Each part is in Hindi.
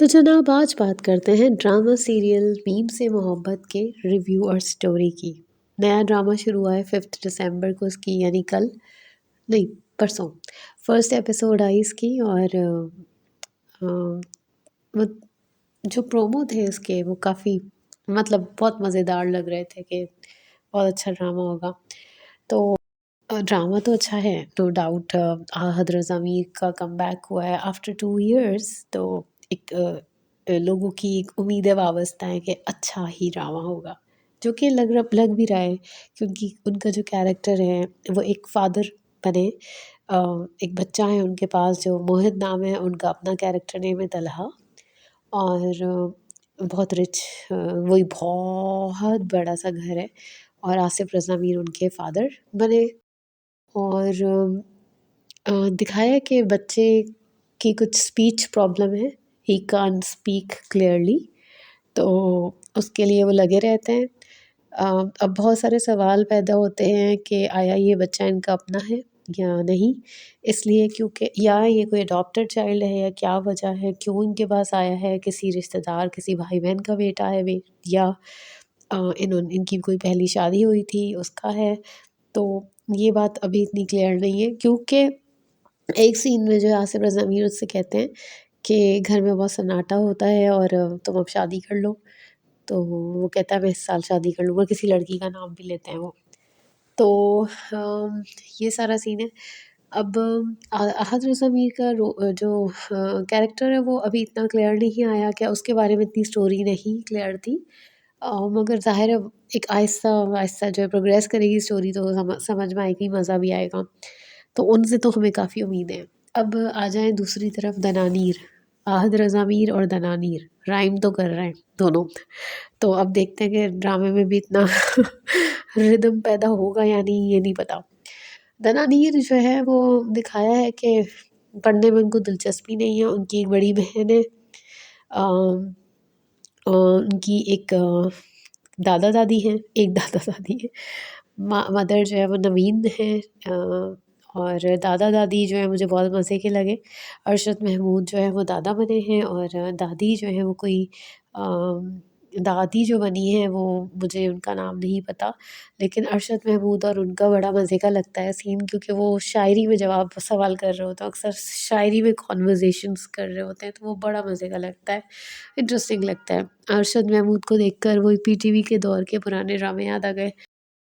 तो जनाब आज बात करते हैं ड्रामा सीरियल मीम से मोहब्बत के रिव्यू और स्टोरी की। नया ड्रामा शुरू हुआ है 5 दिसंबर को इसकी यानी कल नहीं परसों फर्स्ट एपिसोड आई इसकी और वो जो प्रोमो थे इसके वो काफ़ी मतलब बहुत मज़ेदार लग रहे थे कि बहुत अच्छा ड्रामा होगा। तो ड्रामा तो अच्छा है नो डाउट। आहद रज़ा मीर का कमबैक हुआ है आफ्टर 2 इयर्स। तो एक लोगों की एक उम्मीदें वाबस्ता है कि अच्छा ही ड्रामा होगा, जो कि लग भी रहा है क्योंकि उनका जो कैरेक्टर है वो एक फादर बने। एक बच्चा है उनके पास जो मोहित नाम है, उनका अपना कैरेक्टर नेम है तलहा। और बहुत रिच, वही बहुत बड़ा सा घर है और आसिफ रज़ा मीर उनके फादर बने। और दिखाया कि बच्चे की कुछ स्पीच प्रॉब्लम है, ही कांट स्पीक क्लियरली। तो उसके लिए वो लगे रहते हैं। अब बहुत सारे सवाल पैदा होते हैं कि आया ये बच्चा इनका अपना है या नहीं, इसलिए क्योंकि या ये कोई अडॉप्टेड चाइल्ड है या क्या वजह है, क्यों इनके पास आया है, किसी रिश्तेदार किसी भाई बहन का बेटा है वे या इनकी कोई पहली शादी हुई थी उसका है। तो ये बात अभी इतनी क्लियर नहीं है क्योंकि एक सीन में जो है आसिफ रज़ा मीर उससे कहते हैं कि घर में बहुत सन्नाटा होता है और तुम अब शादी कर लो। तो वो कहता है मैं इस साल शादी कर लूँगा, किसी लड़की का नाम भी लेते हैं वो। तो ये सारा सीन है। अब आहत रज़ा मीर का जो कैरेक्टर है वो अभी इतना क्लियर नहीं आया, क्या उसके बारे में इतनी स्टोरी नहीं क्लियर थी। मगर ज़ाहिर है एक आहिस्ता-आहिस्ता जो है प्रोग्रेस करेगी स्टोरी तो समझ में आएगी, मज़ा भी आएगा। तो उनसे तो हमें काफ़ी उम्मीदें हैं। अब आ जाएँ दूसरी तरफ दनानीर, आहद रज़ा मीर और दनानीर राइम तो कर रहे हैं दोनों। तो अब देखते हैं कि ड्रामे में भी इतना रिदम पैदा होगा या नहीं, ये नहीं पता। दनानीर जो है वो दिखाया है कि पढ़ने में उनको दिलचस्पी नहीं है। उनकी एक बड़ी बहन है, उनकी एक दादा-दादी हैं, एक दादा-दादी है। मदर जो है वो नवीन है, और दादा-दादी जो है मुझे बहुत मज़े के लगे। अरशद महमूद जो है वो दादा बने हैं और दादी जो है वो कोई दादी जो बनी है वो मुझे उनका नाम नहीं पता। लेकिन अरशद महमूद और उनका बड़ा मज़े का लगता है सीन क्योंकि वो शायरी में जवाब सवाल कर रहे होते हैं, अक्सर शायरी में कन्वर्सेशंस कर रहे होते हैं, तो वो बड़ा मज़े का लगता है, इंटरेस्टिंग लगता है। अरशद महमूद को देखकर वही पीटीवी के दौर के पुराने ड्रामे याद आ गए,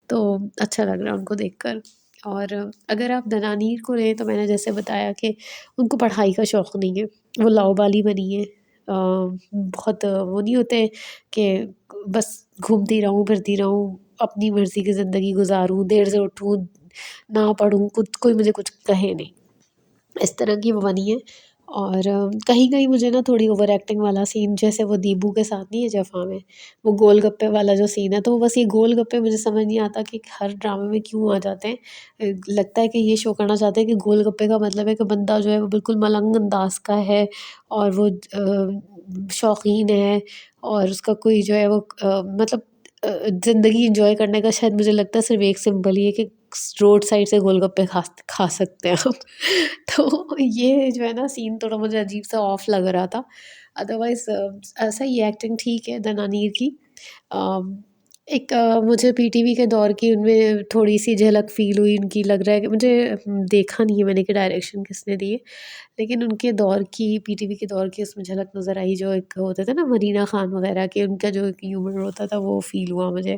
तो अच्छा लग रहा है उनको देखकर। और अगर आप दनानीर को लें तो मैंने जैसे बताया कि उनको पढ़ाई का शौक़ नहीं है, वो लाउबाली बनी है। बहुत वो नहीं होते कि बस घूमती रहूँ, फिरती रहूँ, अपनी मर्ज़ी की ज़िंदगी गुज़ारूँ, देर से उठूँ, ना पढ़ूँ, कुछ कोई मुझे कुछ कहे नहीं। इस तरह की वो बनी है। और कहीं-कहीं मुझे ना थोड़ी ओवर एक्टिंग वाला सीन जैसे वो दीपू के साथ नहीं है जफ़ा में, वो गोलगप्पे वाला जो सीन है, तो बस ये गोलगप्पे मुझे समझ नहीं आता कि हर ड्रामे में क्यों आ जाते हैं। लगता है कि ये शो करना चाहते हैं कि गोलगप्पे का मतलब है कि बंदा जो है वो बिल्कुल मलंग अंदाज़ का है और वो शौकीन है और उसका कोई जो है वो मतलब ज़िंदगी एन्जॉय करने का शायद मुझे लगता है सिर्फ़ एक सिंबल ही है कि रोड साइड से गोलगप्पे खा सकते हैं हम। तो ये जो है ना सीन थोड़ा मुझे अजीब-सा ऑफ लग रहा था। अदरवाइज़ सही है, एक्टिंग ठीक है दनानीर की। एक मुझे पीटीवी के दौर की उनमें थोड़ी-सी झलक फ़ील हुई उनकी, लग रहा है कि मुझे देखा नहीं है मैंने कि डायरेक्शन किसने दी है। लेकिन उनके दौर की पीटीवी के दौर की उसमें झलक नज़र आई, जो एक होते थे ना मरीना खान वग़ैरह के, उनका जो एक ह्यूमर होता था वो फ़ील हुआ मुझे।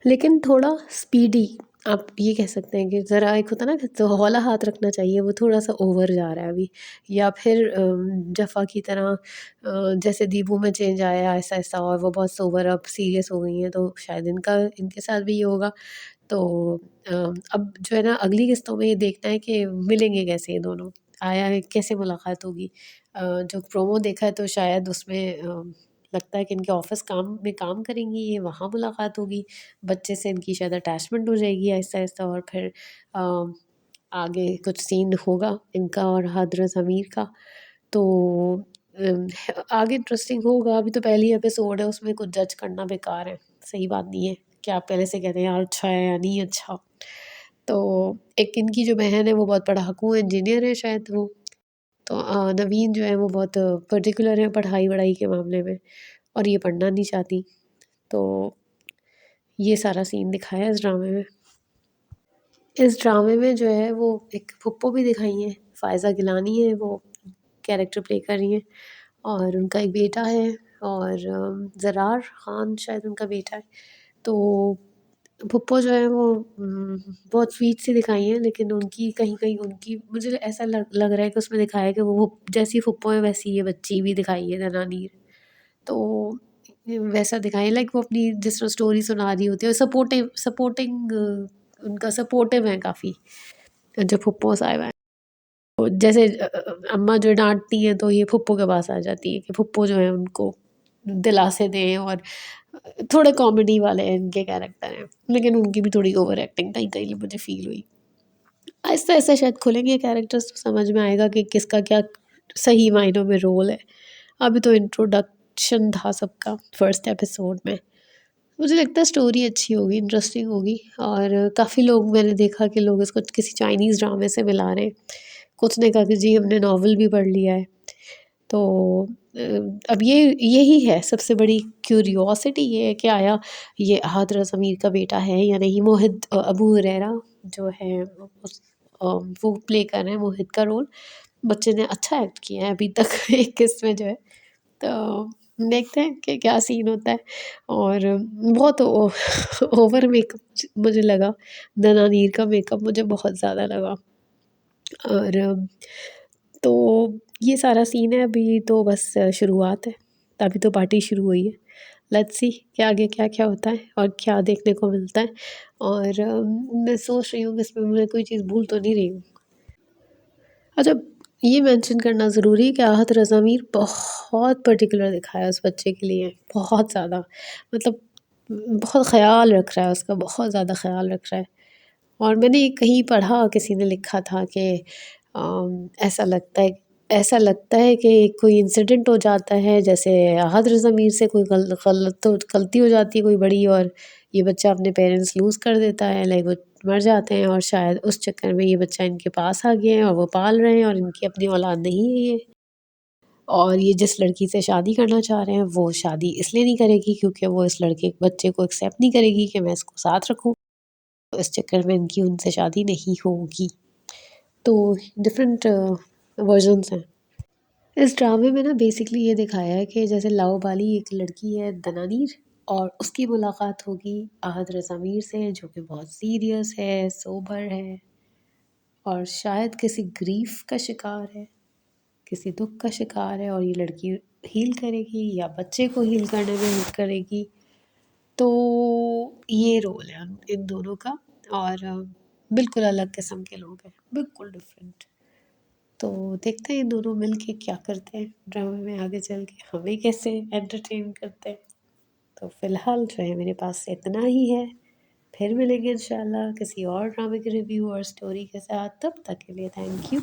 लेकिन थोड़ा स्पीडी, आप ये कह सकते हैं कि ज़रा एक होता है ना कि तो हौला हाथ रखना चाहिए, वो थोड़ा-सा ओवर जा रहा है अभी। या फिर जफ़ा की तरह जैसे दीपू में चेंज आया ऐसा-ऐसा और वो बहुत सोबर अब सीरियस हो गई हैं, तो शायद इनके साथ भी ये होगा। तो अ, अब जो है ना अगली किस्तों में ये देखना है कि मिलेंगे कैसे ये दोनों, आया है कैसे मुलाकात होगी। जो प्रोमो देखा है तो शायद उसमें लगता है कि इनके ऑफ़िस काम करेंगी ये, वहाँ मुलाकात होगी। बच्चे से इनकी शायद अटैचमेंट हो जाएगी आहिस्ता-आहिस्ता और फिर अ, आगे कुछ सीन होगा इनका और हादरस अमीर का। तो अम, आगे इंटरेस्टिंग होगा। अभी तो पहली एपिसोड है, उसमें कुछ जज करना बेकार है, सही बात नहीं है कि आप पहले से कहते हैं यार अच्छा है या नहीं अच्छा। तो एक इनकी जो बहन है वो बहुत पढ़ाकू इंजीनियर है शायद वो। तो नवीन जो है वो बहुत पर्टिकुलर है पढ़ाई-वढ़ाई के मामले में और ये पढ़ना नहीं चाहती। तो ये सारा सीन दिखाया है इस ड्रामे में। इस ड्रामे में जो है वो एक फूप्पो भी दिखाई हैं, फ़ायज़ा गिलानी है वो कैरेक्टर प्ले कर रही हैं और उनका एक बेटा है और ज़रार ख़ान शायद उनका बेटा है। तो फूप्पो जो है वो बहुत स्वीट सी दिखाई हैं लेकिन उनकी कहीं-कहीं उनकी मुझे ऐसा लग लग रहा है कि उसमें दिखाया है कि वो जैसी फूप्पो है वैसी ये बच्ची भी दिखाई है दनानीर। तो वैसा दिखाया लाइक वो अपनी जिस तरह स्टोरी सुना रही होती है और सपोर्टिंग उनका सपोर्टिव है काफ़ी जो फूप्पो साहिबा हैं। तो जैसे अम्मा जो डाँटती हैं तो ये फूप्पो के पास आ जाती है कि फूप्पो जो है उनको दिलासे दें और थोड़े कॉमेडी वाले इनके कैरेक्टर हैं। लेकिन उनकी भी थोड़ी ओवर एक्टिंग कहीं-कहीं मुझे फ़ील हुई। आहिस्ता-आहिस्ता शायद खुलेंगे कैरेक्टर्स तो समझ में आएगा कि किसका क्या सही मायनों में रोल है। अभी तो इंट्रोडक्शन था सबका फर्स्ट एपिसोड में। मुझे लगता है स्टोरी अच्छी होगी, इंटरेस्टिंग होगी और काफ़ी लोग मैंने देखा कि लोग इसको किसी चाइनीज़ ड्रामे से मिला रहे हैं। कुछ ने कहा कि जी हमने नॉवल भी पढ़ लिया है। तो अब ये यही है सबसे बड़ी क्यूरियोसिटी ये है कि आया ये हादरा ज़मीर का बेटा है या नहीं? मोहित अबू हुरैरा जो है वो प्ले कर रहे हैं मोहित का रोल। बच्चे ने अच्छा एक्ट किया है अभी तक 21 में जो है। तो देखते हैं कि क्या सीन होता है और बहुत ओवर मेकअप मुझे लगा। दनानीर का मेकअप मुझे बहुत ज़्यादा लगा और तो ये सारा सीन है अभी तो बस शुरुआत है। अभी तो पार्टी शुरू हुई है। लेट्स सी कि आगे क्या-क्या होता है और क्या देखने को मिलता है और मैं सोच रही हूँ कि इसमें मैं कोई चीज़ भूल तो नहीं रही हूँ। अच्छा, ये मेंशन करना ज़रूरी है कि आहत रज़ा मीर बहुत पर्टिकुलर दिखाया है उस बच्चे के लिए, बहुत ज़्यादा। मतलब बहुत ख़्याल रख रहा है उसका, बहुत ज़्यादा ख़्याल रख रहा है। और मैंने कहीं पढ़ा किसी ने लिखा था कि ऐसा लगता है कि कोई इंसिडेंट हो जाता है जैसे आहत रज़ा मीर से कोई गलती हो जाती है कोई बड़ी और ये बच्चा अपने पेरेंट्स लूज़ कर देता है लाइक वो मर जाते हैं और शायद उस चक्कर में ये बच्चा इनके पास आ गया है और वो पाल रहे हैं और इनकी अपनी औलाद नहीं है ये। और ये जिस लड़की से शादी करना चाह रहे हैं वो शादी इसलिए नहीं करेगी क्योंकि वो इस लड़के बच्चे को एक्सेप्ट नहीं करेगी कि मैं इसको साथ रखूँ। तो इस चक्कर में इनकी उनसे शादी नहीं होगी। तो डिफरेंट वर्जन्स हैं। इस ड्रामे में ना बेसिकली ये दिखाया है कि जैसे लव वाली एक लड़की है दनानीर और उसकी मुलाकात होगी आहद रज़ा मीर से जो कि बहुत सीरियस है, सोबर है और शायद किसी ग्रीफ़ का शिकार है, किसी दुःख का शिकार है और ये लड़की हील करेगी या बच्चे को हील करने में हेल्प करेगी। तो ये रोल है इन दोनों का और बिल्कुल अलग किस्म के लोग हैं, बिल्कुल डिफरेंट। तो देखते हैं ये दोनों मिल के क्या करते हैं ड्रामे में आगे चल के हमें कैसे एंटरटेन करते हैं। तो फ़िलहाल जो है मेरे पास इतना ही है। फिर मिलेंगे इंशाल्लाह किसी और ड्रामे के रिव्यू और स्टोरी के साथ। तब तक के लिए थैंक यू।